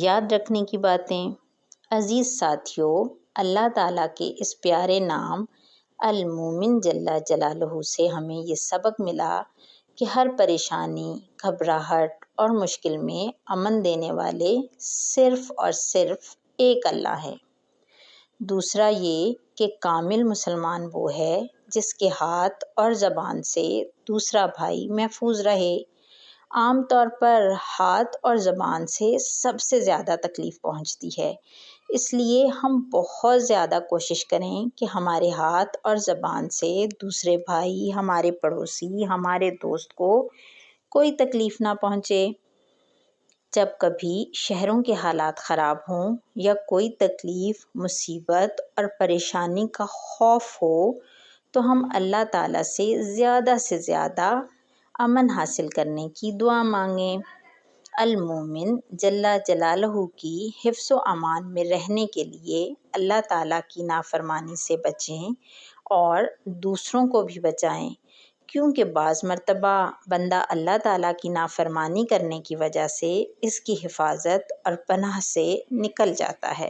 یاد رکھنے کی باتیں۔ عزیز ساتھیوں، اللہ تعالیٰ کے اس پیارے نام المومن جل جلالہ سے ہمیں یہ سبق ملا کہ ہر پریشانی، گھبراہٹ اور مشکل میں امن دینے والے صرف اور صرف ایک اللہ ہے۔ دوسرا یہ کہ کامل مسلمان وہ ہے جس کے ہاتھ اور زبان سے دوسرا بھائی محفوظ رہے۔ عام طور پر ہاتھ اور زبان سے سب سے زیادہ تکلیف پہنچتی ہے، اس لیے ہم بہت زیادہ کوشش کریں کہ ہمارے ہاتھ اور زبان سے دوسرے بھائی، ہمارے پڑوسی، ہمارے دوست کو کوئی تکلیف نہ پہنچے۔ جب کبھی شہروں کے حالات خراب ہوں یا کوئی تکلیف، مصیبت اور پریشانی کا خوف ہو تو ہم اللہ تعالیٰ سے زیادہ امن حاصل کرنے کی دعا مانگیں۔ المومن جل جلالہ کی حفظ و امان میں رہنے کے لیے اللہ تعالیٰ کی نافرمانی سے بچیں اور دوسروں کو بھی بچائیں، کیونکہ بعض مرتبہ بندہ اللہ تعالیٰ کی نافرمانی کرنے کی وجہ سے اس کی حفاظت اور پناہ سے نکل جاتا ہے۔